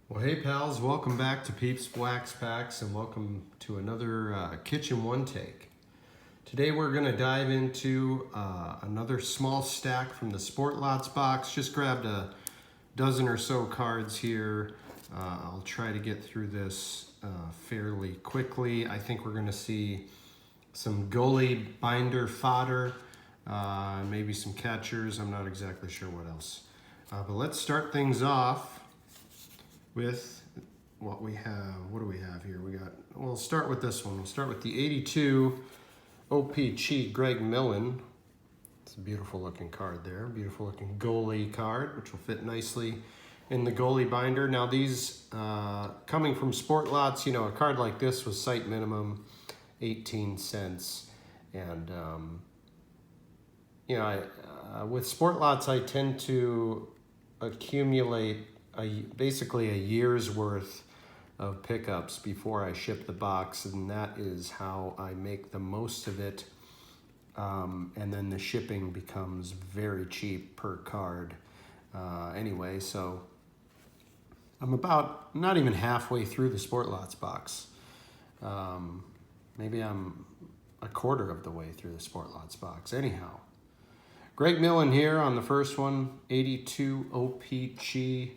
Well, hey pals, welcome back to Peeps Wax Packs and welcome to another Kitchen One Take. Today we're going to dive into another small stack from the Sportlots box. Just grabbed a dozen or so cards here. I'll try to get through this fairly quickly. I think we're going to see some goalie binder fodder, maybe some catchers. I'm not exactly sure what else. But let's start things off with what we have. What do we have here? We'll start with this one. We'll start with the 82 OPC Greg Millen. It's a beautiful looking card there. Beautiful looking goalie card, which will fit nicely in the goalie binder. Now these, coming from Sportlots, a card like this was site minimum 18 cents. And, with Sportlots, I tend to accumulate basically a year's worth of pickups before I ship the box, and that is how I make the most of it. And then the shipping becomes very cheap per card. Anyway, so I'm about not even halfway through the Sportlots box. Maybe I'm a quarter of the way through the Sportlots box. Anyhow, Greg Millen here on the first one, 82 OPC.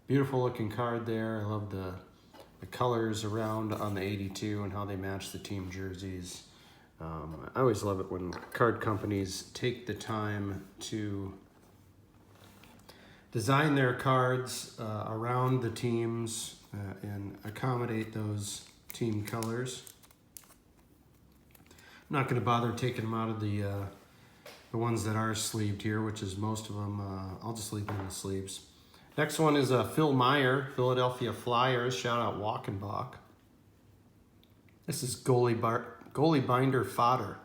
Beautiful looking card there. I love the colors around on the 82 and how they match the team jerseys. I always love it when card companies take the time to design their cards around the teams and accommodate those team colors. I'm not going to bother taking them out of the ones that are sleeved here, which is most of them. I'll just leave them in the sleeves. Next one is Phil Meyer, Philadelphia Flyers. Shout out Walkenbach. This is goalie binder fodder.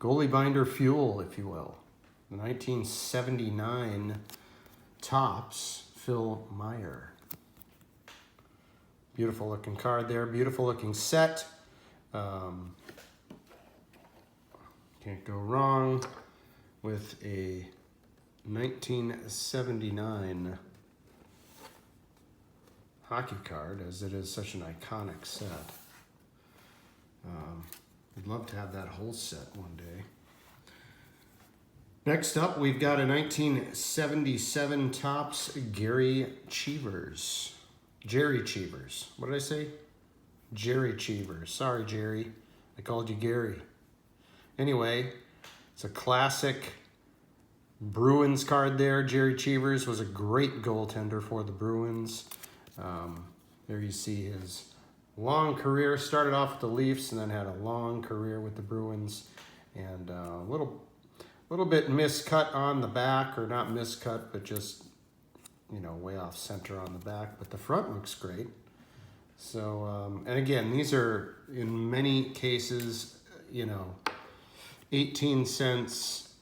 Goalie binder fuel, if you will. 1979 Topps, Phil Meyer. Beautiful looking card there. Beautiful looking set. Can't go wrong with a 1979 hockey card, as it is such an iconic set. I'd love to have that whole set one day. Next up, we've got a 1977 Topps Jerry Cheevers. What did I say? Jerry Cheevers. Sorry, Jerry. I called you Gary. Anyway, it's a classic Bruins card there. Jerry Cheevers was a great goaltender for the Bruins. There you see his long career. Started off with the Leafs and then had a long career with the Bruins. And a little bit miscut on the back, or not miscut, but just, way off center on the back. But the front looks great. So, and again, these are in many cases, 18 cents.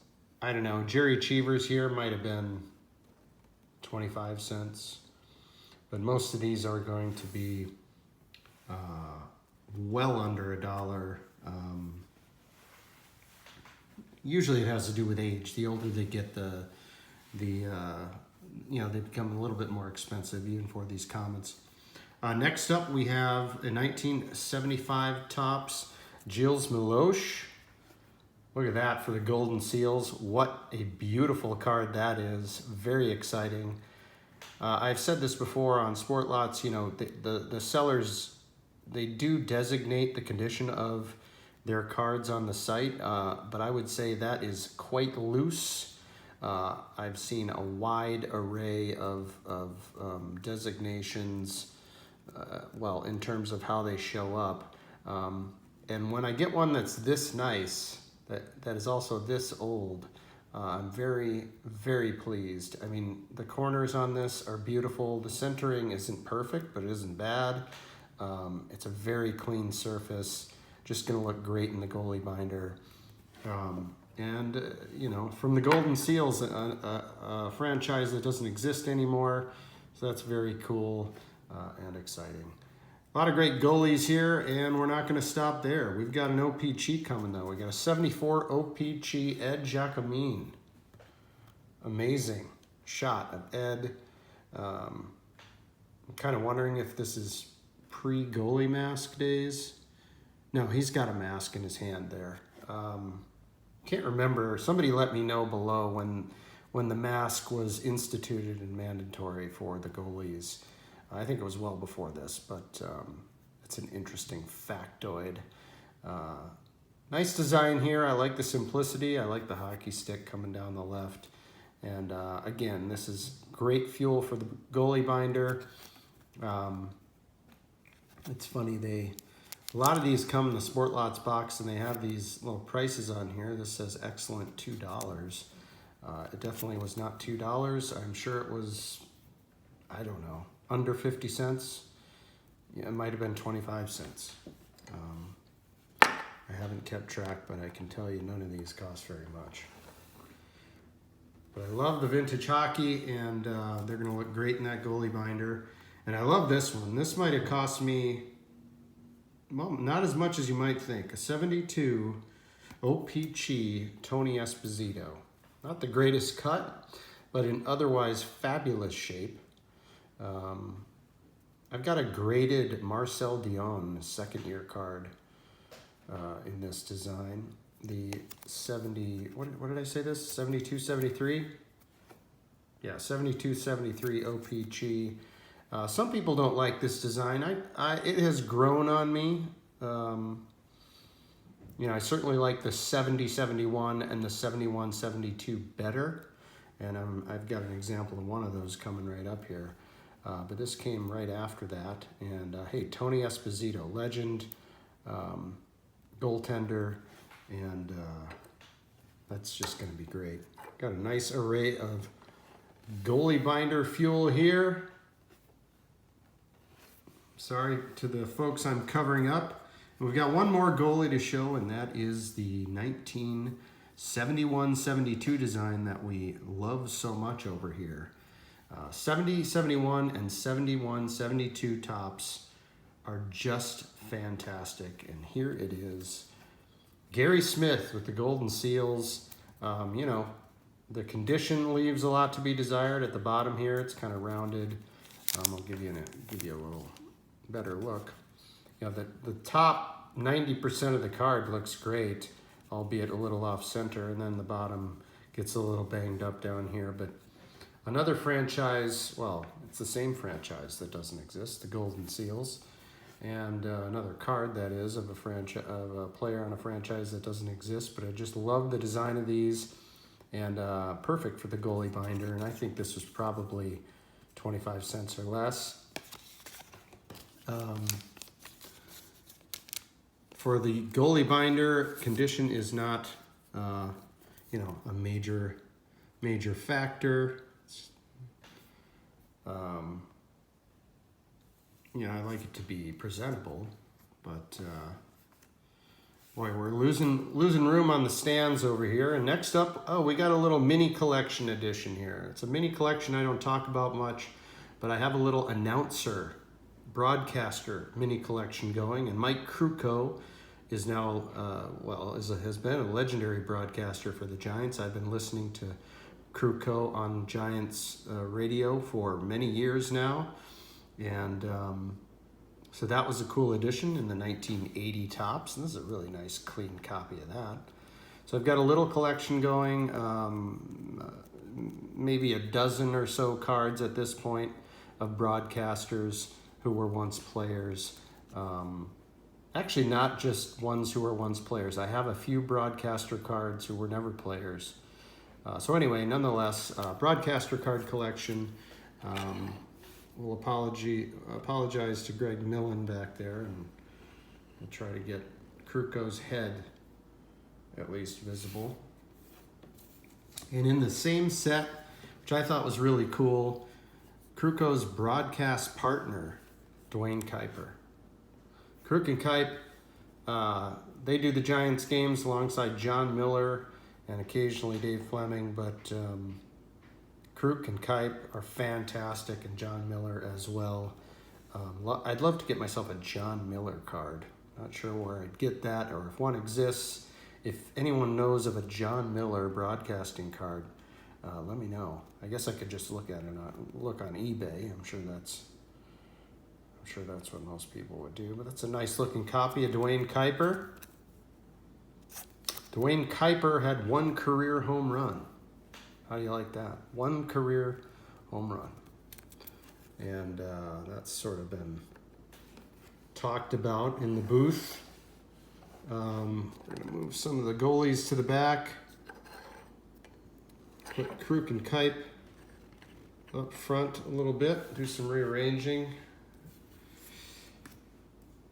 I don't know, Jerry Cheevers here might have been 25 cents. But most of these are going to be well under $1. Usually it has to do with age. The older they get, they become a little bit more expensive, even for these Comets. Next up, we have a 1975 Topps Gilles Miloche. Look at that for the Golden Seals. What a beautiful card that is. Very exciting. I've said this before on Sportlots, the sellers, they do designate the condition of their cards on the site, but I would say that is quite loose. I've seen a wide array of designations, in terms of how they show up. And when I get one that's this nice, that is also this old, I'm very, very pleased. I mean, the corners on this are beautiful. The centering isn't perfect, but it isn't bad. It's a very clean surface. Just going to look great in the goalie binder. From the Golden Seals, a franchise that doesn't exist anymore. So that's very cool and exciting. A lot of great goalies here, and we're not going to stop there. We've got an OPC coming, though. We got a 74 OPC Ed Jacquemin. Amazing shot of Ed. I'm kind of wondering if this is pre-goalie mask days. No, he's got a mask in his hand there. Can't remember. Somebody let me know below when the mask was instituted and mandatory for the goalies. I think it was well before this, but it's an interesting factoid. Nice design here. I like the simplicity. I like the hockey stick coming down the left. And again, this is great fuel for the goalie binder. It's funny, a lot of these come in the Sportlots box and they have these little prices on here. This says excellent $2. It definitely was not $2. I'm sure it was, I don't know, under 50 cents. Yeah, it might have been 25 cents. I haven't kept track, but I can tell you none of these cost very much. But I love the vintage hockey, and they're going to look great in that goalie binder. And I love this one. This might have cost me, well, not as much as you might think. A 72 OPC Tony Esposito. Not the greatest cut, but in otherwise fabulous shape. I've got a graded Marcel Dion second-year card in this design. The 70, what did I say this? 72, 73? Yeah, 72, 73 OPC. Some people don't like this design. It has grown on me. I certainly like the 70, 71 and the 71, 72 better. And I've got an example of one of those coming right up here. But this came right after that. And hey, Tony Esposito, legend, goaltender, and that's just going to be great. Got a nice array of goalie binder fuel here. Sorry to the folks I'm covering up. We've got one more goalie to show, and that is the 1971-72 design that we love so much over here. 70, 71, and 71, 72 tops are just fantastic. And here it is. Gary Smith with the Golden Seals. The condition leaves a lot to be desired at the bottom here. It's kind of rounded. I'll give you a little better look. The top 90% of the card looks great, albeit a little off center, and then the bottom gets a little banged up down here. But another franchise, well, it's the same franchise that doesn't exist, the Golden Seals, and another card that is of a player on a franchise that doesn't exist. But I just love the design of these, and perfect for the goalie binder. And I think this was probably 25 cents or less. For the goalie binder, condition is not, a major factor. I like it to be presentable, but boy, we're losing room on the stands over here. And next up, we got a little mini collection edition here. It's a mini collection I don't talk about much, but I have a little announcer, broadcaster mini collection going, and Mike Krukow is now, has been a legendary broadcaster for the Giants. I've been listening to Krukow on Giants radio for many years now, and so that was a cool addition in the 1980 tops, and this is a really nice clean copy of that. So I've got a little collection going, maybe a dozen or so cards at this point of broadcasters who were once players. Actually, not just ones who were once players. I have a few broadcaster cards who were never players. So anyway, nonetheless, broadcaster card collection. We'll apologize to Greg Millen back there, and we'll try to get Krukow's head at least visible. And in the same set, which I thought was really cool, Krukow's broadcast partner, Dwayne Kuiper. Kruk and Kuip, they do the Giants games alongside John Miller and occasionally Dave Fleming, but Kruk and Kuip are fantastic, and John Miller as well. I'd love to get myself a John Miller card. Not sure where I'd get that, or if one exists. If anyone knows of a John Miller broadcasting card, let me know. I guess I could just look on eBay. I'm sure that's sure that's what most people would do, but that's a nice looking copy of Dwayne Kuiper. Dwayne Kuiper had 1 career home run. How do you like that? 1 career home run. And that's sort of been talked about in the booth. We're going to move some of the goalies to the back. Put Kruk and Kuip up front a little bit. Do some rearranging.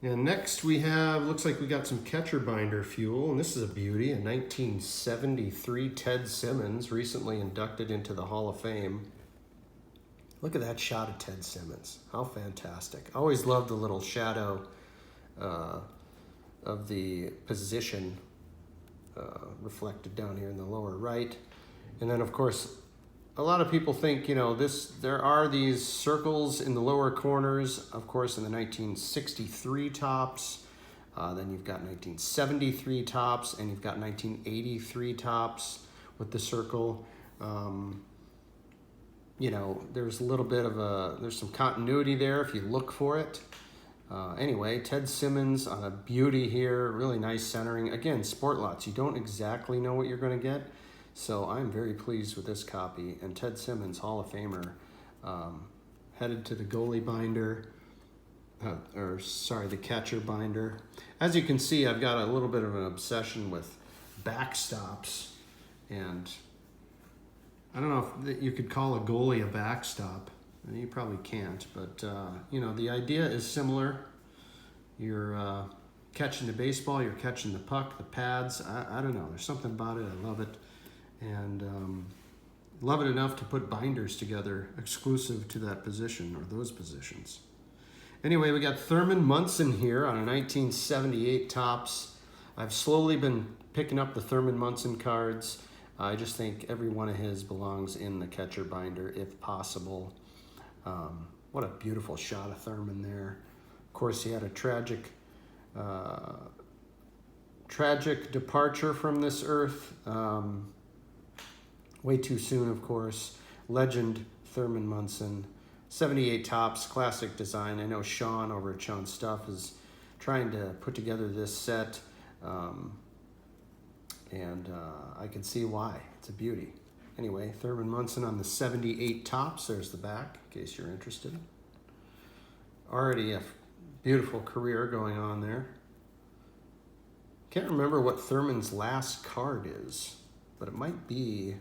And next we have, looks like we got some catcher binder fuel, and this is a beauty, a 1973 Ted Simmons, recently inducted into the Hall of Fame. Look at that shot of Ted Simmons. How fantastic. I always loved the little shadow of the position reflected down here in the lower right. And then, of course, a lot of people think, you know, there are these circles in the lower corners, of course, in the 1963 tops. Then you've got 1973 tops, and you've got 1983 tops with the circle. You know, there's a little bit of there's some continuity there if you look for it. Anyway, Ted Simmons on a beauty here, really nice centering. Again, Sportlots, you don't exactly know what you're going to get. So I'm very pleased with this copy. And Ted Simmons, Hall of Famer, headed to the goalie binder, the catcher binder. As you can see, I've got a little bit of an obsession with backstops. And I don't know if you could call a goalie a backstop. You probably can't, but you know, the idea is similar. You're catching the baseball, you're catching the puck, the pads. I don't know, there's something about it, I love it. And love it enough to put binders together exclusive to that position or those positions. Anyway, we got Thurman Munson here on a 1978 tops. I've slowly been picking up the Thurman Munson cards. I just think every one of his belongs in the catcher binder if possible. What a beautiful shot of Thurman there. Of course, he had a tragic departure from this earth. Way too soon, of course. Legend Thurman Munson. 78 tops, classic design. I know Sean over at Sean Stuff is trying to put together this set. And I can see why. It's a beauty. Anyway, Thurman Munson on the 78 tops. There's the back, in case you're interested. Already a beautiful career going on there. Can't remember what Thurman's last card is, but it might be...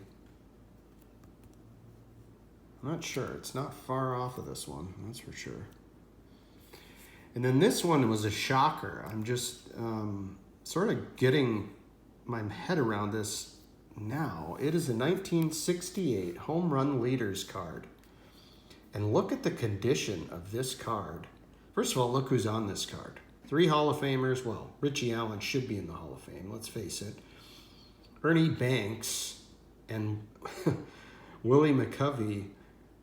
I'm not sure. It's not far off of this one, that's for sure. And then this one was a shocker. I'm just sort of getting my head around this now. It is a 1968 Home Run Leaders card. And look at the condition of this card. First of all, look who's on this card. 3 Hall of Famers. Well, Richie Allen should be in the Hall of Fame, let's face it. Ernie Banks and Willie McCovey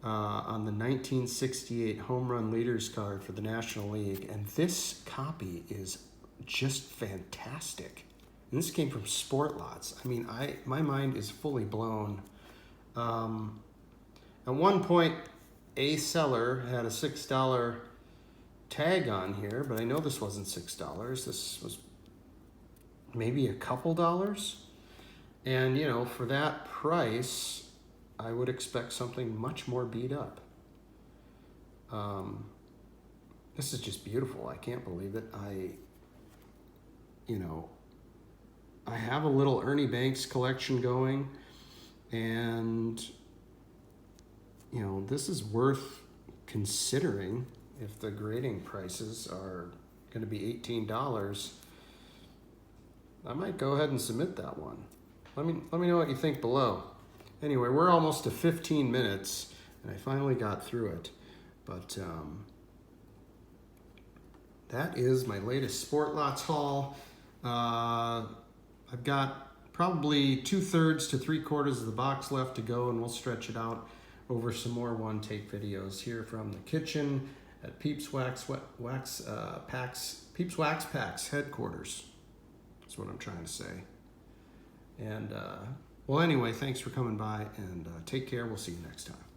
on the 1968 Home Run Leaders card for the National League. And this copy is just fantastic. And this came from Sportlots. I mean, my mind is fully blown. At one point, a seller had a $6 tag on here, but I know this wasn't $6. This was maybe a couple dollars. And, you know, for that price, I would expect something much more beat up. This is just beautiful. I can't believe it. I have a little Ernie Banks collection going, and, you know, this is worth considering if the grading prices are going to be $18. I might go ahead and submit that one. Let me know what you think below. Anyway, we're almost to 15 minutes, and I finally got through it. But that is my latest Sportlots haul. I've got probably 2/3 to 3/4 of the box left to go, and we'll stretch it out over some more one-take videos here from the kitchen at Peeps Wax Packs headquarters. That's what I'm trying to say. And well, anyway, thanks for coming by, and take care. We'll see you next time.